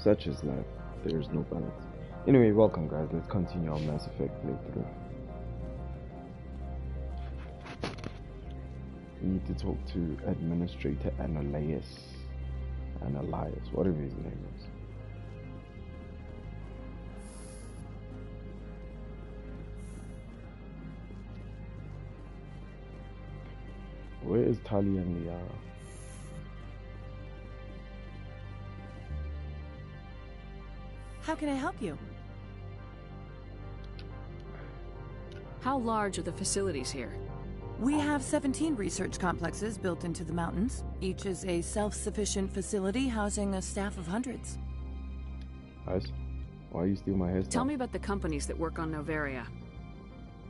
Such is life. There is no balance. Anyway, welcome guys. Let's continue our Mass Effect playthrough. We need to talk to Administrator Ananias, whatever his name is. Where is Tali and Liara? How can I help you? How large are the facilities here? We have 17 research complexes built into the mountains. Each is a self-sufficient facility housing a staff of hundreds. Guys, why you steal my hairstyle? Tell me about the companies that work on Noveria.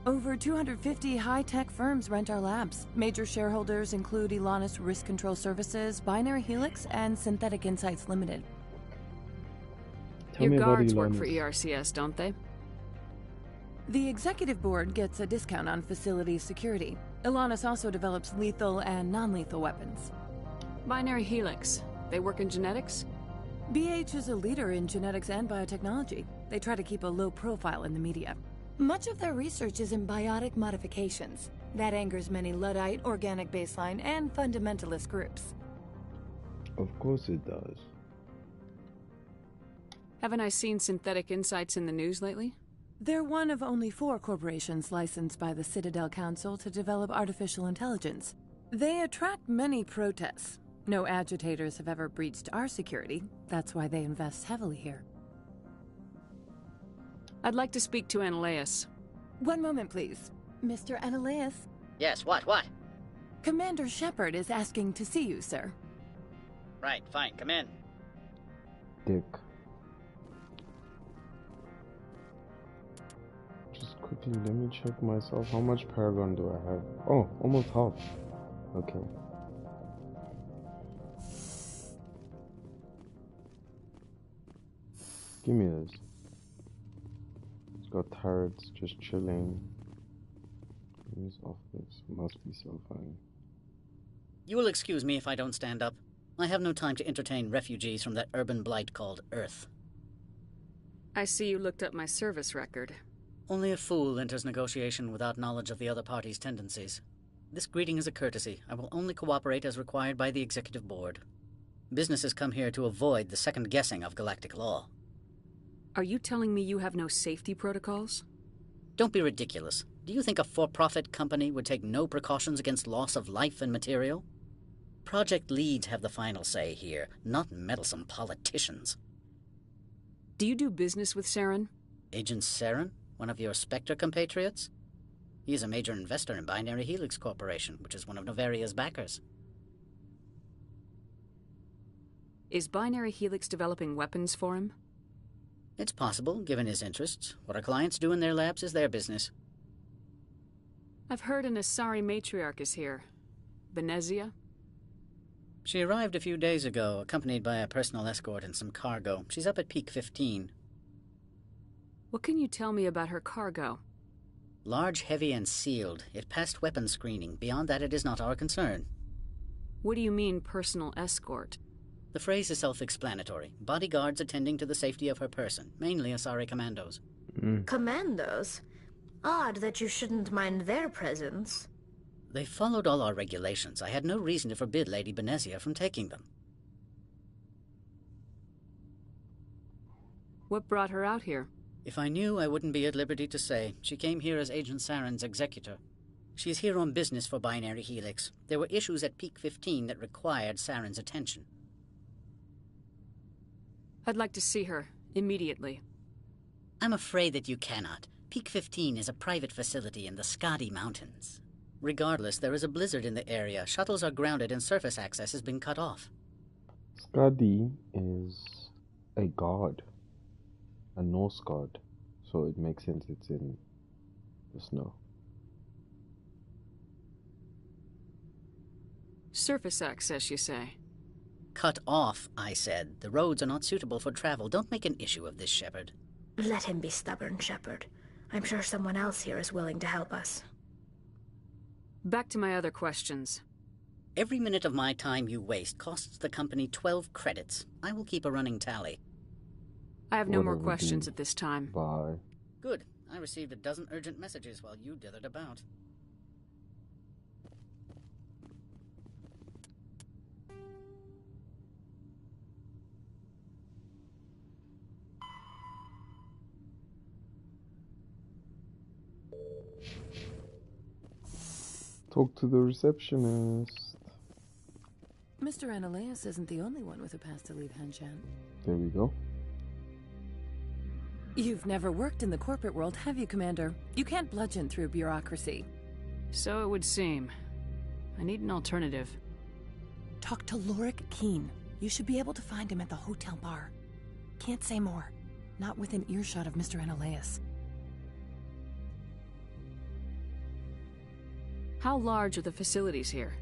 Over 250 high-tech firms rent our labs. Major shareholders include Elanus Risk Control Services, Binary Helix, and Synthetic Insights Limited. Tell me Your about guards work Elanus. for ERCS, don't they? The executive board gets a discount on facility security. Elanus also develops lethal and non-lethal weapons. Binary Helix. They work in genetics? BH is a leader in genetics and biotechnology. They try to keep a low profile in the media. Much of their research is in biotic modifications. That angers many Luddite, organic baseline, and fundamentalist groups. Of course it does. Haven't I seen Synthetic Insights in the news lately? They're one of only 4 corporations licensed by the Citadel Council to develop artificial intelligence. They attract many protests. No agitators have ever breached our security. That's why they invest heavily here. I'd like to speak to Ananias. One moment, please. Mr. Ananias? Yes, what? Commander Shepard is asking to see you, sir. Right, fine, come in. Dick. Just quickly, let me check myself. How much Paragon do I have? Oh, almost half. Okay. Give me this. It's got turrets just chilling. Use office. Must be so funny. You will excuse me if I don't stand up. I have no time to entertain refugees from that urban blight called Earth. I see you looked up my service record. Only a fool enters negotiation without knowledge of the other party's tendencies. This greeting is a courtesy. I will only cooperate as required by the Executive Board. Businesses come here to avoid the second guessing of galactic law. Are you telling me you have no safety protocols? Don't be ridiculous. Do you think a for-profit company would take no precautions against loss of life and material? Project leads have the final say here, not meddlesome politicians. Do you do business with Saren? Agent Saren? One of your Spectre compatriots? He is a major investor in Binary Helix Corporation, which is one of Noveria's backers. Is Binary Helix developing weapons for him? It's possible, given his interests. What our clients do in their labs is their business. I've heard an Asari matriarch is here. Benezia? She arrived a few days ago, accompanied by a personal escort and some cargo. She's up at Peak 15. What can you tell me about her cargo? Large, heavy, and sealed. It passed weapons screening. Beyond that, it is not our concern. What do you mean, personal escort? The phrase is self-explanatory. Bodyguards attending to the safety of her person, mainly Asari commandos. Commandos? Odd that you shouldn't mind their presence. They followed all our regulations. I had no reason to forbid Lady Benezia from taking them. What brought her out here? If I knew, I wouldn't be at liberty to say. She came here as Agent Saren's executor. She's here on business for Binary Helix. There were issues at Peak 15 that required Saren's attention. I'd like to see her, immediately. I'm afraid that you cannot. Peak 15 is a private facility in the Skadi Mountains. Regardless, there is a blizzard in the area. Shuttles are grounded and surface access has been cut off. Skadi is a god. A Norse god. So it makes sense it's in the snow. Surface access, you say? Cut off, I said. The roads are not suitable for travel. Don't make an issue of this, Shepard. Let him be stubborn, Shepard. I'm sure someone else here is willing to help us. Back to my other questions. Every minute of my time you waste costs the company 12 credits. I will keep a running tally. I have no more Whatever, questions dude. at this time. Bye. Good. I received a dozen urgent messages while you dithered about. Talk to the receptionist. Mr. Ananias isn't the only one with a pass to leave Hanshan. There we go. You've never worked in the corporate world, have you, Commander? You can't bludgeon through bureaucracy. So it would seem. I need an alternative. Talk to Lorik Keen. You should be able to find him at the hotel bar. Can't say more. Not within earshot of Mr. Ananias. How large are the facilities here?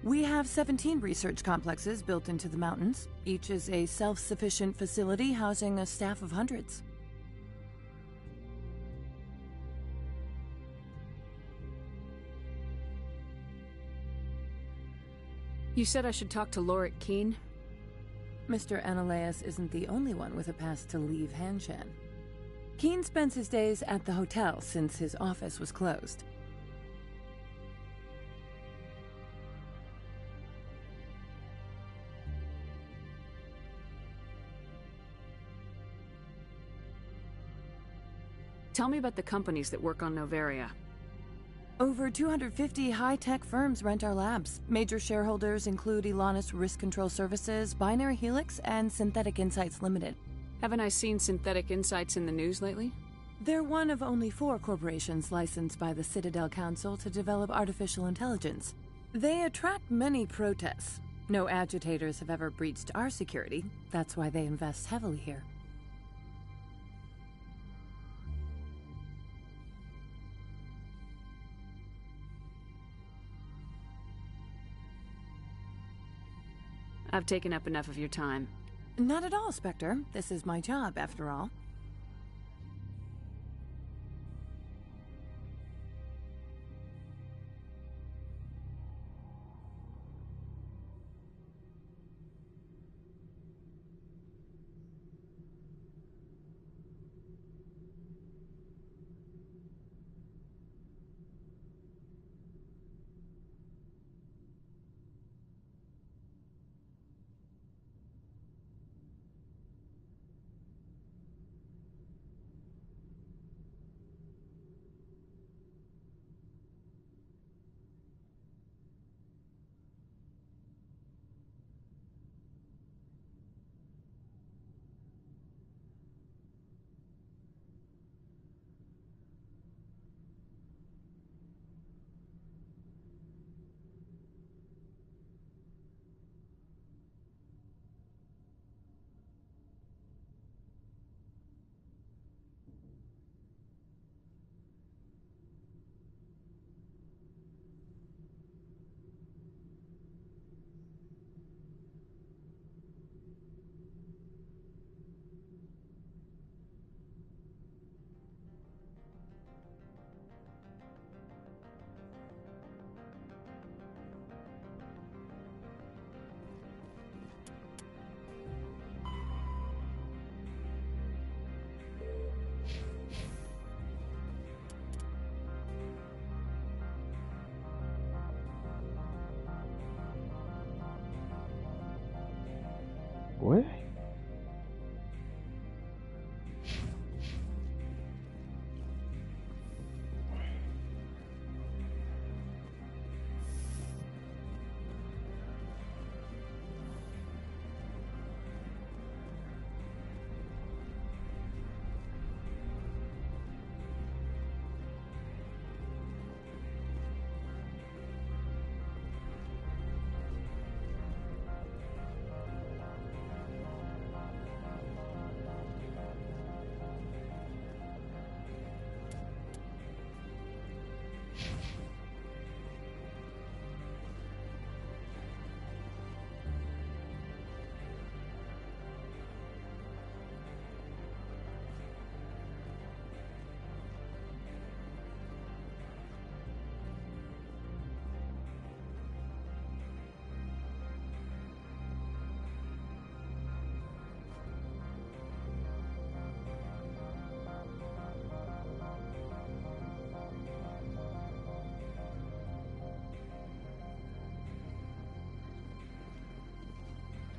We have 17 research complexes built into the mountains. Each is a self-sufficient facility housing a staff of hundreds. You said I should talk to Lorik Keen? Mr. Ananias isn't the only one with a pass to leave Hanshan. Keen spends his days at the hotel since his office was closed. Tell me about the companies that work on Noveria. Over 250 high-tech firms rent our labs. Major shareholders include Elanus Risk Control Services, Binary Helix, and Synthetic Insights Limited. Haven't I seen Synthetic Insights in the news lately? They're one of only 4 corporations licensed by the Citadel Council to develop artificial intelligence. They attract many protests. No agitators have ever breached our security. That's why they invest heavily here. I've taken up enough of your time. Not at all, Spectre. This is my job, after all.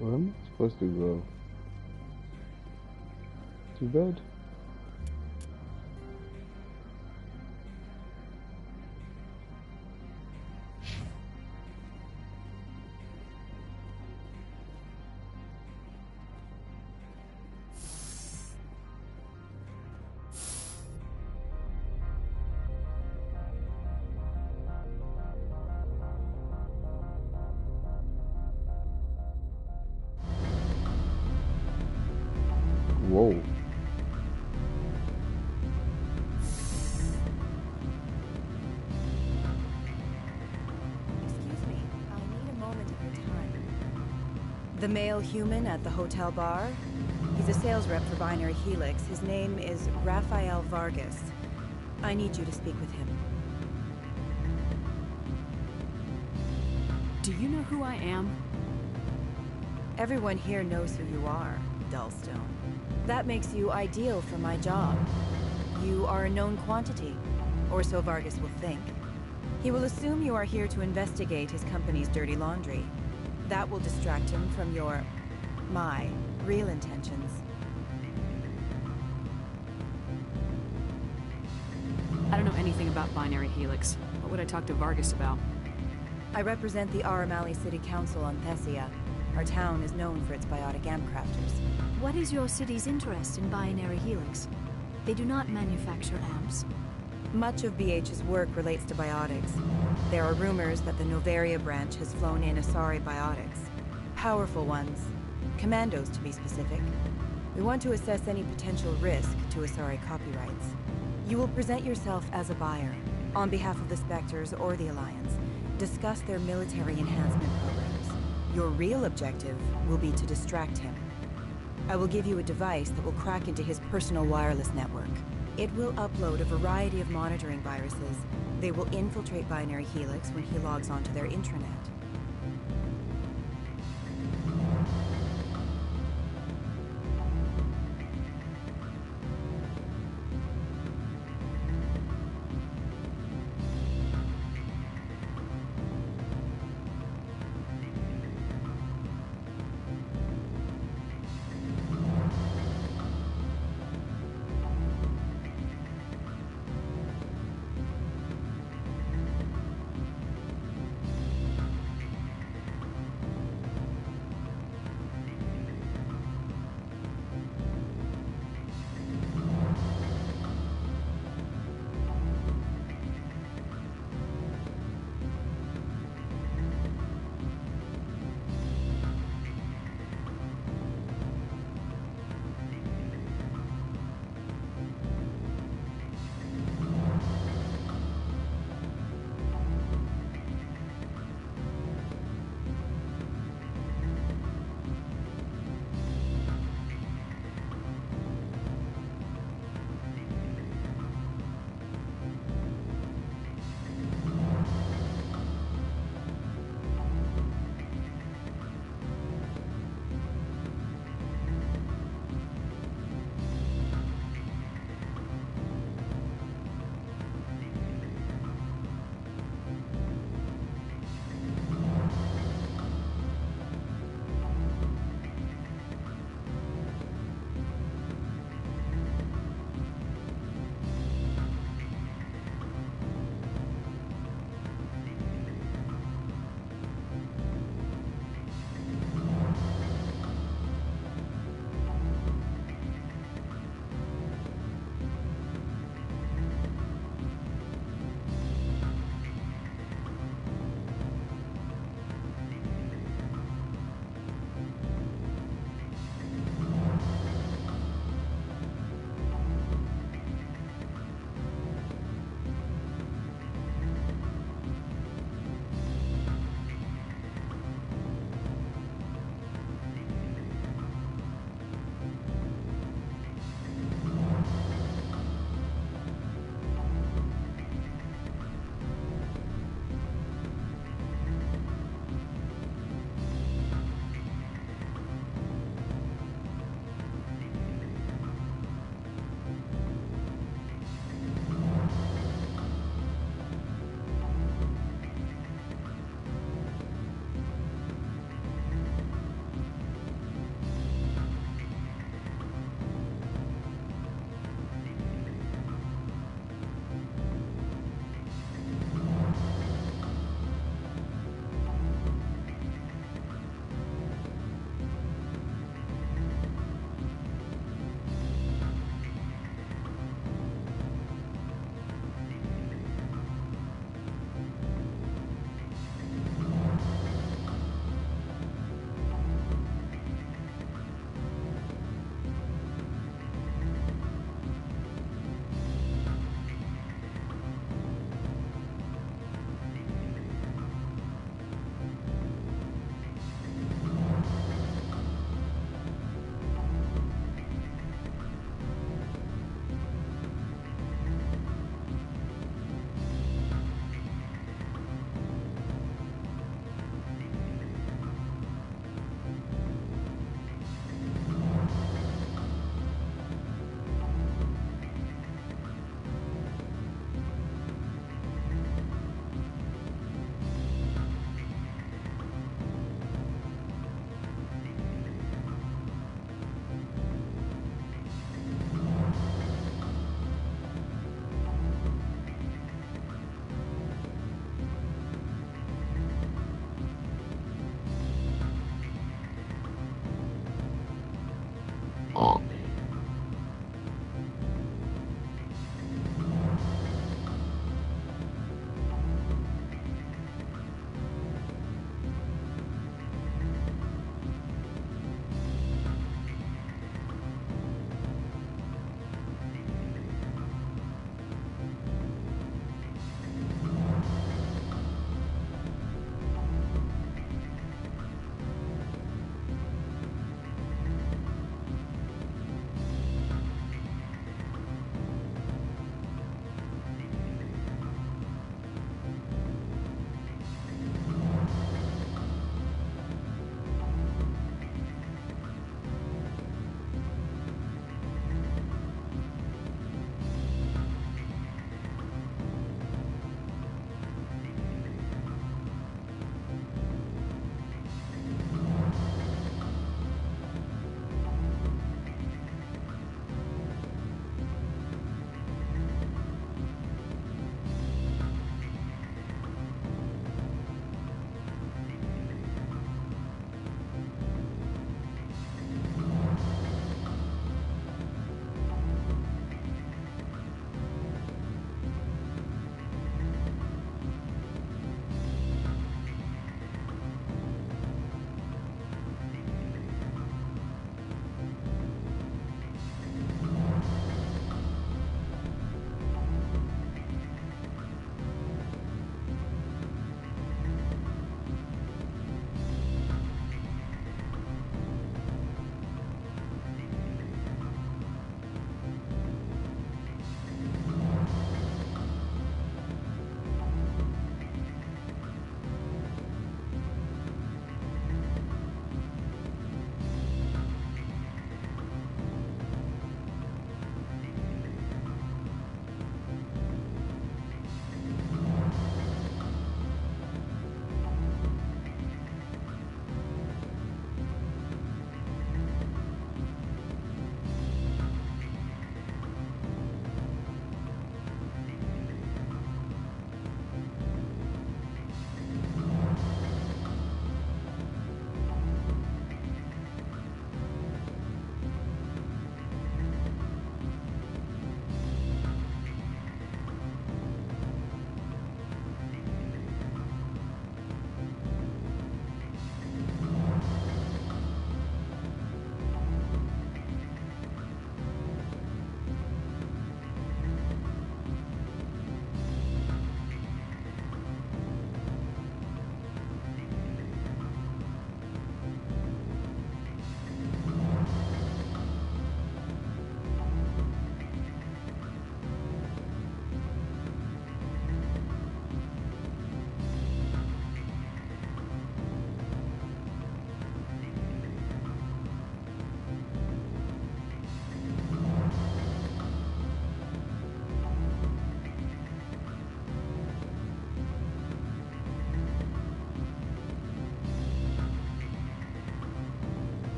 Where am I supposed to go? To bed? Whoa. Excuse me, I need a moment of your time. The male human at the hotel bar? He's a sales rep for Binary Helix. His name is Rafael Vargas. I need you to speak with him. Do you know who I am? Everyone here knows who you are, Dullstone. That makes you ideal for my job. You are a known quantity, or so Vargas will think. He will assume you are here to investigate his company's dirty laundry. That will distract him from my real intentions. I don't know anything about Binary Helix. What would I talk to Vargas about? I represent the Aramali City Council on Thessia. Our town is known for its biotic amp crafters. What is your city's interest in Binary Helix? They do not manufacture amps. Much of BH's work relates to biotics. There are rumors that the Novaria branch has flown in Asari biotics. Powerful ones. Commandos, to be specific. We want to assess any potential risk to Asari copyrights. You will present yourself as a buyer, on behalf of the Spectres or the Alliance. Discuss their military enhancement programs. Your real objective will be to distract him. I will give you a device that will crack into his personal wireless network. It will upload a variety of monitoring viruses. They will infiltrate Binary Helix when he logs onto their intranet.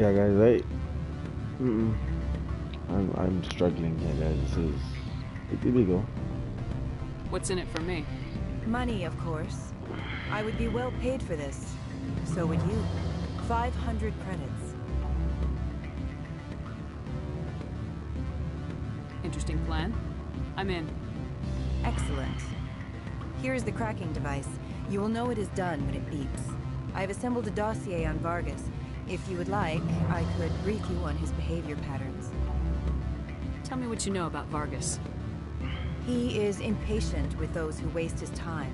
Yeah, guys, I'm struggling here, guys. This is illegal. What's in it for me? Money, of course. I would be well paid for this. So would you. 500 credits. Interesting plan. I'm in. Excellent. Here is the cracking device. You will know it is done when it beeps. I have assembled a dossier on Vargas. If you would like, I could brief you on his behavior patterns. Tell me what you know about Vargas. He is impatient with those who waste his time.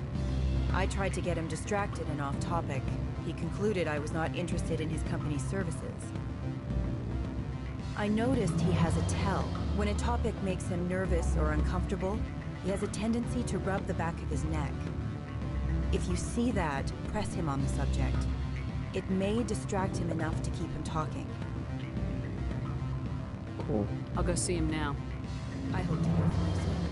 I tried to get him distracted and off topic. He concluded I was not interested in his company's services. I noticed he has a tell. When a topic makes him nervous or uncomfortable, he has a tendency to rub the back of his neck. If you see that, press him on the subject. It may distract him enough to keep him talking. Cool. I'll go see him now. I hope to hear from you soon.